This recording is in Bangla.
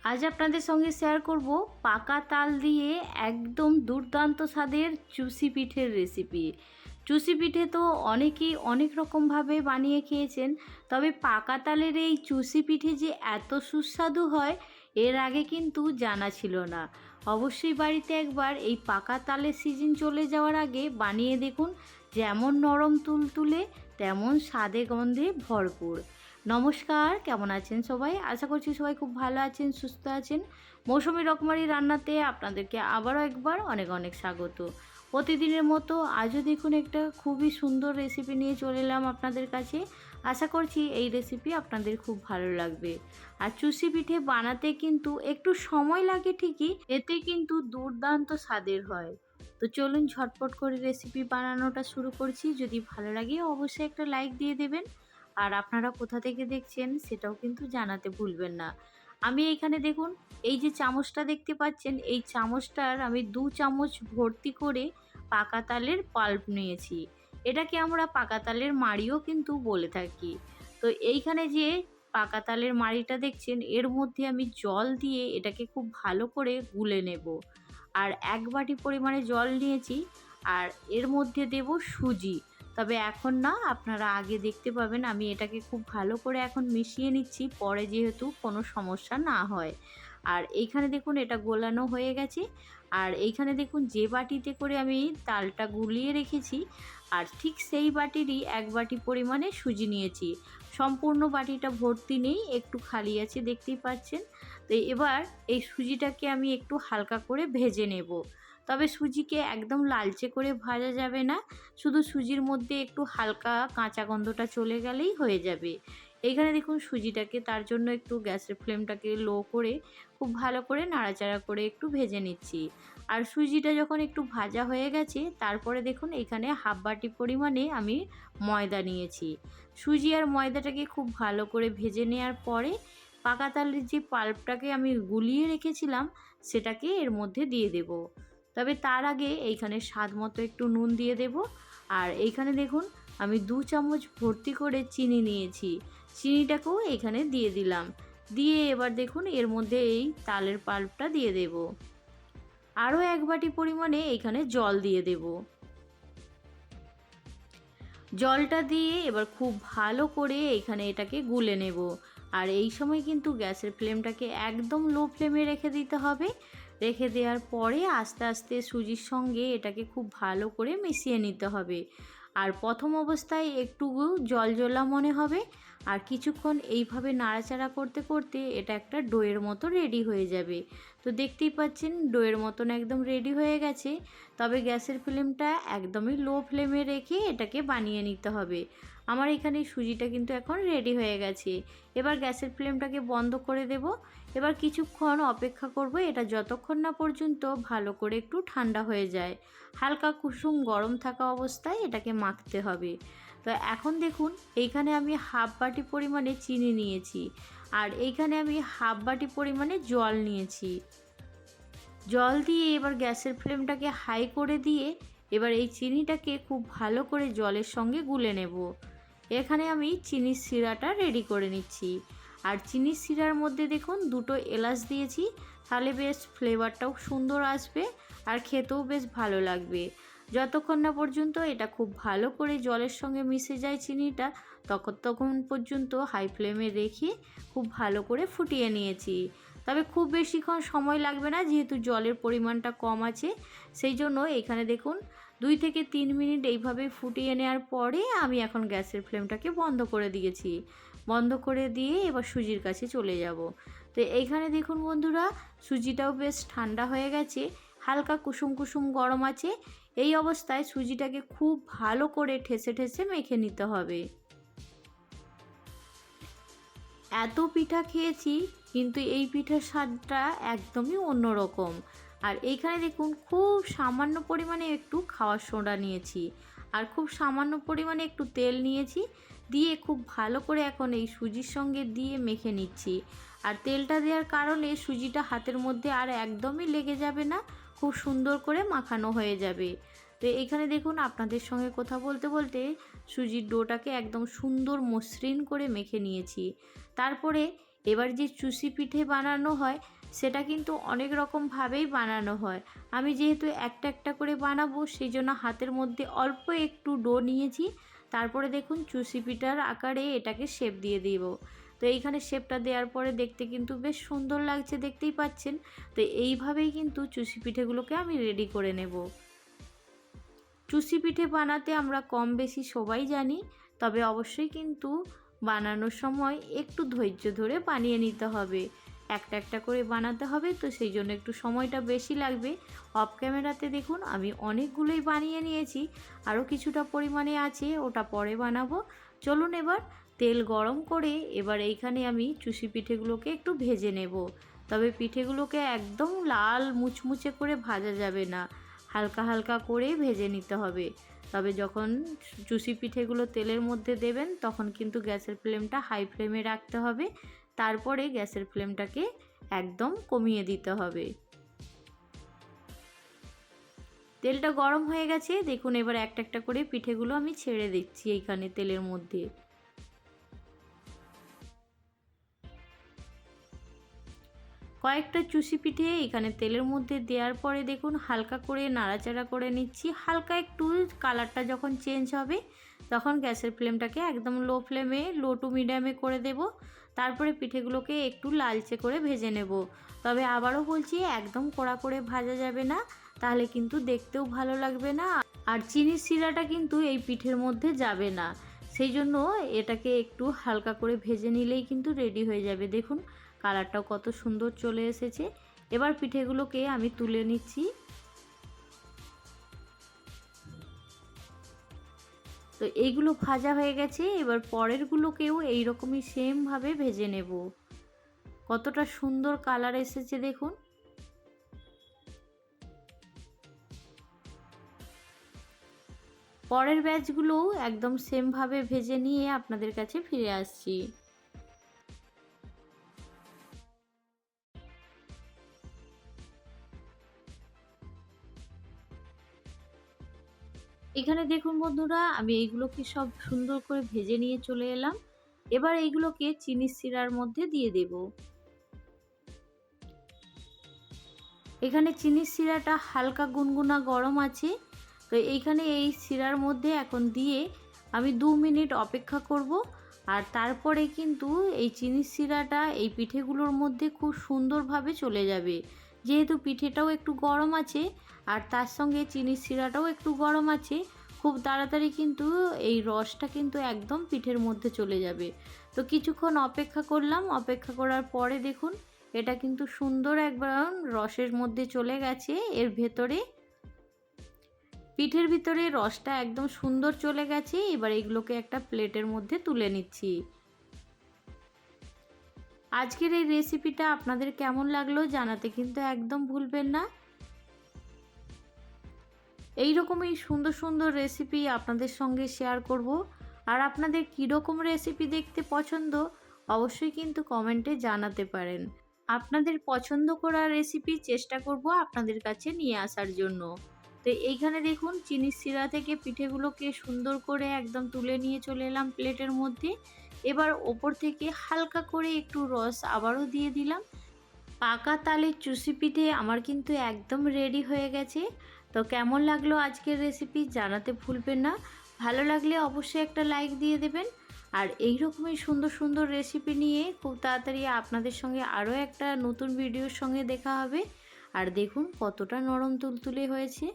আজ আপনাদের সঙ্গে শেয়ার করব পাকা তাল দিয়ে একদম দুর্দান্ত স্বাদের চুষি পিঠের রেসিপি। চুষি পিঠে তো অনেকেই অনেক রকমভাবে বানিয়ে খেয়েছেন, তবে পাকা তালের এই চুষি পিঠে যে এত সুস্বাদু হয় এর আগে কিন্তু জানা ছিল না। অবশ্যই বাড়িতে একবার এই পাকা তালের সিজন চলে যাওয়ার আগে বানিয়ে দেখুন, যেমন নরম তুলতুলে তেমন স্বাদে গন্ধে ভরপুর। নমস্কার, কেমন আছেন সবাই? আশা করছি সবাই খুব ভালো আছেন, সুস্থ আছেন। মৌসুমি রকমারি রান্নাতে আপনাদেরকে আবারও একবার অনেক অনেক স্বাগত। প্রতিদিনের মতো আজও দেখুন একটা খুবই সুন্দর রেসিপি নিয়ে চলে এলাম আপনাদের কাছে। আশা করছি এই রেসিপি আপনাদের খুব ভালো লাগবে। আর চুষি পিঠে বানাতে কিন্তু একটু সময় লাগে ঠিকই, এতে কিন্তু দুর্দান্ত স্বাদের হয়। তো চলুন ঝটপট করে রেসিপি বানানোটা শুরু করছি। যদি ভালো লাগে অবশ্যই একটা লাইক দিয়ে দেবেন। আর আপনারা কোথা থেকে দেখছেন সেটাও কিন্তু জানাতে ভুলবেন না। আমি এখানে দেখুন, এই যে চামচটা দেখতে পাচ্ছেন, এই চামচটার আমি 2 চামচ ভর্তি করে পাকা তালের পাল্প নিয়েছি। এটাকে আমরা পাকা তালের মাড়িও কিন্তু বলে থাকি। তো এইখানে যে পাকা তালের মাড়িটা দেখছেন, এর মধ্যে আমি জল দিয়ে এটাকে খুব ভালো করে গুলে নেব। আর 1 বাটি পরিমাণে জল নিয়েছি। আর এর মধ্যে দেব সুজি। তবে এখন না, আপনারা আগে দেখতে পাবেন আমি এটাকে খুব ভালো করে এখন মিশিয়ে নিচ্ছি, পরে যেহেতু কোনো সমস্যা না হয়। আর এইখানে দেখুন এটা গোলানো হয়ে গেছে। আর এইখানে দেখুন যে বাটিতে করে আমি তালটা গুলিয়ে রেখেছি, আর ঠিক সেই বাটিরই 1 বাটি পরিমাণে সুজি নিয়েছি। সম্পূর্ণ বাটিটা ভর্তি নেই, একটু খালি আছে দেখতেই পাচ্ছেন। তো এবার এই সুজিটাকে আমি একটু হালকা করে ভেজে নেব। তবে সুজিকে একদম লালচে করে ভাজা যাবে না, শুধু সুজির মধ্যে একটু হালকা কাঁচা গন্ধটা চলে গেলেই হয়ে যাবে। এইখানে দেখুন সুজিটাকে, তার জন্য একটু গ্যাসের ফ্লেমটাকে লো করে খুব ভালো করে নাড়াচাড়া করে একটু ভেজে নিচ্ছি। আর সুজিটা যখন একটু ভাজা হয়ে গেছে, তারপরে দেখুন এখানে 1/2 বাটি পরিমাণে আমি ময়দা নিয়েছি। সুজি আর ময়দাটাকে খুব ভালো করে ভেজে নেওয়ার পরে পাকা তালের যে পাল্পটাকে আমি গুলিয়ে রেখেছিলাম সেটাকে এর মধ্যে দিয়ে দেব। তবে তার আগে এইখানে স্বাদ মতো একটু নুন দিয়ে দেব। আর এইখানে দেখুন আমি 2 চামচ ভর্তি করে চিনি নিয়েছি, চিনিটাকেও এখানে দিয়ে দিলাম। দিয়ে এবার দেখুন এর মধ্যে এই তালের পাল্পটা দিয়ে দেব। আরও 1 বাটি পরিমাণে এখানে জল দিয়ে দেব। জলটা দিয়ে এবার খুব ভালো করে এখানে এটাকে গুলে নেব। আর এই সময় কিন্তু গ্যাসের ফ্লেমটাকে একদম লো ফ্লেমে রেখে দিতে হবে। রেখে দেওয়ার পরে আস্তে আস্তে সুজির সঙ্গে এটাকে খুব ভালো করে মিশিয়ে নিতে হবে। আর প্রথম অবস্থায় একটু জলজলা মনে হবে, আর কিছুক্ষণ এইভাবে নাড়াচাড়া করতে করতে এটা একটা ডোয়ের মতো রেডি হয়ে যাবে। তো দেখতেই পাচ্ছেন ডোয়ের মতন একদম রেডি হয়ে গেছে। তবে গ্যাসের ফ্লেমটা একদমই লো ফ্লেমে রেখে এটাকে বানিয়ে নিতে হবে। আমার এখানে সুজিটা কিন্তু এখন রেডি হয়ে গেছে। এবার গ্যাসের ফ্লেমটাকে বন্ধ করে দেব। এবার কিছুক্ষণ অপেক্ষা করব, এটা যতক্ষণ না পর্যন্ত ভালো করে একটু ঠান্ডা হয়ে যায়। হালকা কুসুম গরম থাকা অবস্থায় এটাকে মাখতে হবে। তো এখন দেখুন এইখানে আমি 1/2 বাটি পরিমাণে চিনি নিয়েছি। আর এইখানে আমি 1/2 বাটি পরিমাণে জল নিয়েছি। জল দিয়ে এবার গ্যাসের ফ্লেমটাকে হাই করে দিয়ে এবার এই চিনিটাকে খুব ভালো করে জলের সঙ্গে গুলে নেব। এখানে আমি চিনির শিরাটা রেডি করে নিচ্ছি। আর চিনির শিরার মধ্যে দেখুন 2টো এলাচ দিয়েছি, তাহলে বেশ ফ্লেভারটাও সুন্দর আসবে আর খেতেও বেশ ভালো লাগবে। যতক্ষণ না পর্যন্ত এটা খুব ভালো করে জলের সঙ্গে মিশে যায় চিনিটা, তখন পর্যন্ত হাই ফ্লেমে রেখে খুব ভালো করে ফুটিয়ে নিয়েছি। তবে খুব বেশিক্ষণ সময় লাগবে না, যেহেতু জলের পরিমাণটা কম আছে। সেই জন্য এখানে দেখুন 2 থেকে 3 মিনিট এইভাবে ফুটিয়ে নেওয়ার পরে আমি এখন গ্যাসের ফ্লেমটাকে বন্ধ করে দিয়েছি। বন্ধ করে দিয়ে এবার সুজির কাছে চলে যাব। তো এইখানে দেখুন বন্ধুরা, সুজিটাও বেশ ঠান্ডা হয়ে গেছে, হালকা কুসুম কুসুম গরম আছে। এই অবস্থায় সুজিটাকে খুব ভালো করে ঠেসে ঠেসে মেখে নিতে হবে। এত পিঠা খেয়েছি, কিন্তু এই পিঠার স্বাদটা একদমই অন্যরকম। আর এইখানে দেখুন খুব সামান্য পরিমাণে একটু খাওয়ার সোডা নিয়েছি, আর খুব সামান্য পরিমাণে একটু তেল নিয়েছি। দিয়ে খুব ভালো করে এখন এই সুজির সঙ্গে দিয়ে মেখে নিচ্ছি। আর তেলটা দেওয়ার কারণে সুজিটা হাতের মধ্যে আর একদমই লেগে যাবে না, খুব সুন্দর করে মাখানো হয়ে যাবে। তো এখানে দেখুন আপনাদের সঙ্গে কথা বলতে বলতে সুজির ডোটাকে একদম সুন্দর মসৃণ করে মেখে নিয়েছি। তারপরে এবার যে চুষি পিঠে বানানো হয় সেটা কিন্তু অনেক রকমভাবেই বানানো হয়। আমি যেহেতু একটা একটা করে বানাবো সেই জন্য হাতের মধ্যে অল্প একটু ডো নিয়েছি। তারপরে দেখুন চুষি পিঠার আকারে এটাকে শেপ দিয়ে দিব। তো এইখানে শেপটা দেওয়ার পরে দেখতে কিন্তু বেশ সুন্দর লাগছে, দেখতেই পাচ্ছেন। তো এইভাবেই কিন্তু চুষি পিঠেগুলোকে আমি রেডি করে নেব। চুষি পিঠে বানাতে আমরা কম বেশি সবাই জানি, তবে অবশ্যই কিন্তু বানানোর সময় একটু ধৈর্য ধরে বানিয়ে নিতে হবে। একটা একটা করে বানাতে হবে, তো সেই জন্য একটু সময়টা বেশি লাগবে। অফ ক্যামেরাতে দেখুন আমি অনেকগুলোই বানিয়ে নিয়েছি, আরও কিছুটা পরিমাণে আছে, ওটা পরে বানাবো। চলুন এবার তেল গরম করে এবার এইখানে আমি চুষি পিঠেগুলোকে একটু ভেজে নেব। তবে পিঠেগুলোকে একদম লাল মুচমুচে করে ভাজা যাবে না, হালকা হালকা করে ভেজে নিতে হবে। তবে যখন চুষি পিঠেগুলো তেলের মধ্যে দেবেন তখন কিন্তু গ্যাসের ফ্লেমটা হাই ফ্লেমে রাখতে হবে, তারপরে গ্যাসের ফ্লেমটাকে একদম কমিয়ে দিতে হবে। তেলটা গরম হয়ে গেছে, দেখুন এবার একটা একটা করে পিঠেগুলো আমি ছেড়ে দিচ্ছি এইখানে তেলের মধ্যে। কয়েকটা চুষি পিঠে এখানে তেলের মধ্যে দেওয়ার পরে দেখুন হালকা করে নাড়াচাড়া করে নিচ্ছি। হালকা একটু কালারটা যখন চেঞ্জ হবে তখন গ্যাসের ফ্লেমটাকে একদম লো ফ্লেমে, লো টু মিডিয়ামে করে দেব। তারপরে পিঠেগুলোকে একটু লালচে করে ভেজে নেব। তবে আবারও বলছি, একদম কড়া করে ভাজা যাবে না, তাহলে কিন্তু দেখতেও ভালো লাগবে না, আর চিনির শিরাটা কিন্তু এই পিঠের মধ্যে যাবে না। সেই জন্য এটাকে একটু হালকা করে ভেজে নিলেই কিন্তু রেডি হয়ে যাবে। দেখুন কালারটাও কত সুন্দর চলে এসেছে। এবার পিঠেগুলোকে আমি তুলে নিচ্ছি। তো এইগুলো ভাজা হয়ে গেছে, এবার পরেরগুলোকেও এইরকমই সেমভাবে ভেজে নেব। কতটা সুন্দর কালার এসেছে দেখুন। পরের ব্যাচগুলোও একদম সেমভাবে ভেজে নিয়ে আপনাদের কাছে ফিরে আসছি। এখানে দেখুন বন্ধুরা, আমি এইগুলোকে সব সুন্দর করে ভেজে নিয়ে চলে এলাম। এবার এইগুলোকে চিনির শিরার মধ্যে দিয়ে দেব। এখানে চিনির শিরাটা হালকা গুনগুনা গরম আছে, তো এইখানে এই শিরার মধ্যে এখন দিয়ে আমি 2 মিনিট অপেক্ষা করব। আর তারপরে কিন্তু এই চিনির শিরাটা এই পিঠেগুলোর মধ্যে খুব সুন্দরভাবে চলে যাবে। যেহেতু পিঠেটাও একটু গরম আছে আর তার সঙ্গে চিনির শিরাটাও একটু গরম আছে, খুব তাড়াতাড়ি কিন্তু এই রসটা কিন্তু একদম পিঠের মধ্যে চলে যাবে। তো কিছুক্ষণ অপেক্ষা করলাম, অপেক্ষা করার পরে দেখুন এটা কিন্তু সুন্দর একবার রসের মধ্যে চলে গেছে। এর ভেতরে, পিঠের ভিতরে রসটা একদম সুন্দর চলে গেছে। এবার এগুলোকে একটা প্লেটের মধ্যে তুলে নিচ্ছি। আজকের এই রেসিপিটা আপনাদের কেমন লাগলো জানাতে কিন্তু একদম ভুলবেন না। এই রকমই সুন্দর সুন্দর রেসিপি আপনাদের সঙ্গে শেয়ার করব। আর আপনাদের কীরকম রেসিপি দেখতে পছন্দ অবশ্যই কিন্তু কমেন্টে জানাতে পারেন। আপনাদের পছন্দ করা রেসিপি চেষ্টা করব আপনাদের কাছে নিয়ে আসার জন্য। তো এইখানে দেখুন চিনির শিরা থেকে পিঠেগুলোকে সুন্দর করে একদম তুলে নিয়ে চলে এলাম প্লেটের মধ্যে। এবার ওপর থেকে হালকা করে একটু রস আবারও দিয়ে দিলাম। পাকা তালের চুষি পিঠে আমার কিন্তু একদম রেডি হয়ে গেছে। তো কেমন লাগলো আজকের রেসিপি জানাতে ভুলবেন না। ভালো লাগলে অবশ্যই একটা লাইক দিয়ে দেবেন। আর এই রকমই সুন্দর সুন্দর রেসিপি নিয়ে খুব তাড়াতাড়ি আপনাদের সঙ্গে আরও একটা নতুন ভিডিওর সঙ্গে দেখা হবে। আর দেখুন কতটা নরম তুলতুলে হয়েছে।